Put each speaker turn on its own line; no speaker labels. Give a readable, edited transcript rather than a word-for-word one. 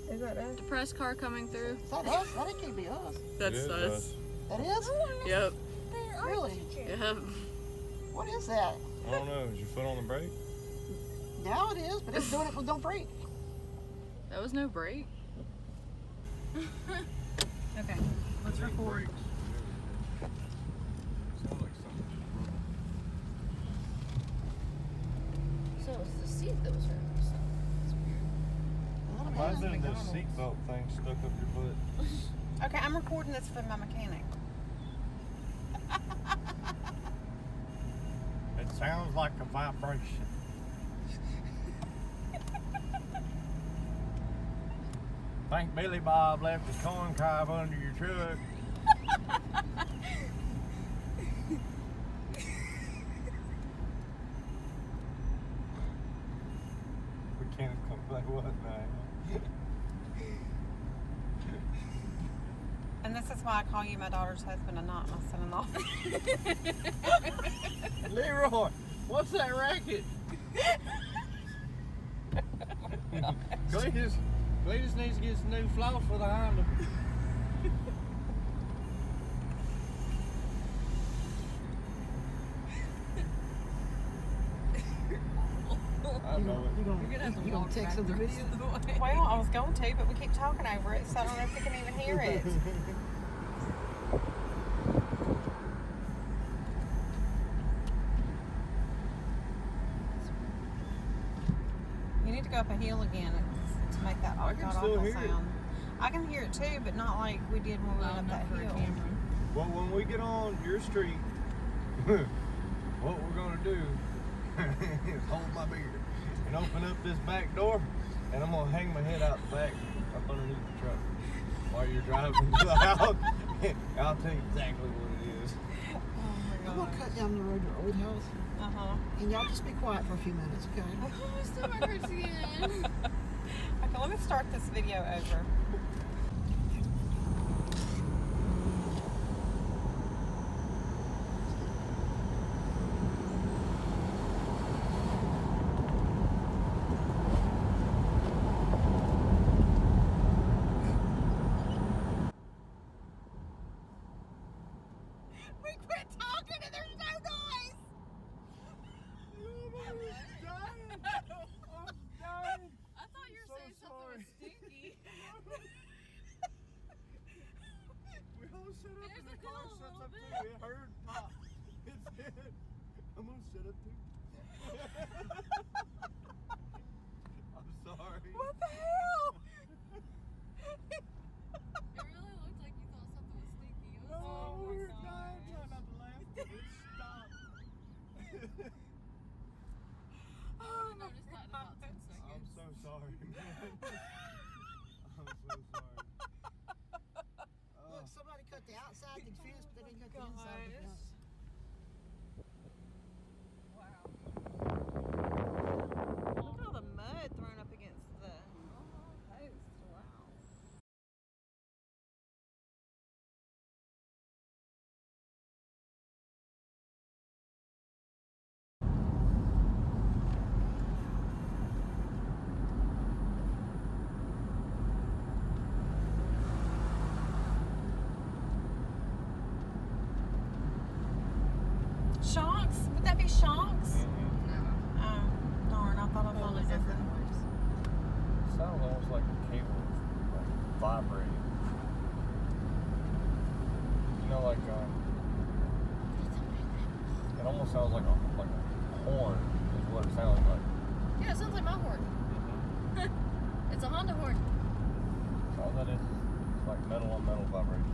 Is that us?
The press car coming through.
Is that us? That can't be us.
That's
It is
us.
That is?
Yep.
Really?
Yep.
What is that?
I don't know. Is your foot on the brake?
Now it is, but it's doing it with no brake.
That was no break.
Okay, let's record.
Sounds like something just broke.
So it was the seat that was hurt.
Why is this seatbelt thing stuck up your foot?
Okay, I'm recording this for my mechanic.
It sounds like a vibration. Think Billy Bob left his corn cob under your truck. We can't come play what now?
And this is why I call you my daughter's husband and not my son-in-law.
Leroy, what's that racket? Cletus needs to get some new floss for the Honda. I know it.
You gonna text them the video?
Well, I was going to, but we keep talking over it, so I don't know if we can even hear it. You need to go up a hill again to make that
I can
god
still
awful
hear it.
sound. I can hear it too, but not like we did when we went up that hill.
Well, when we get on your street, what we're gonna do is hold my beer and open up this back door, and I'm gonna hang my head out the back up underneath the truck while you're driving to the house. I'll tell you exactly what it is.
Oh
I'm
my
gonna
god.
cut down the road to our old house,
Uh-huh.
and y'all just be quiet for a few minutes, okay?
Oh, my stomach hurts again.
Okay, let me start this video over. We quit talking and there's no noise. I thought you were saying something was stinky.
We all shut up
There's
in the
a
car,
little
shuts up
bit.
too. It heard pop. It said, I'm gonna shut up too. I'm sorry.
What the hell?
It really looked like you thought something was stinky. It was
No,
oh
we
my
were
gosh.
dying trying not to laugh. It stopped.
I would have noticed that in about 10
I'm
seconds.
so sorry, man. I'm so sorry.
Look, somebody cut the outside of the fence, but they didn't cut the inside of the fence.
Look at all the mud thrown up against the post. Wow. Shocks? Would that be shocks?
Mm-hmm.
Oh, darn, I thought I found a different noise.
Sounds almost like the cable like vibrating. You know, like it almost sounds like a horn is what it sounds like.
Yeah, it sounds like my horn. It's a Honda horn.
All that is, it's like metal on metal vibration.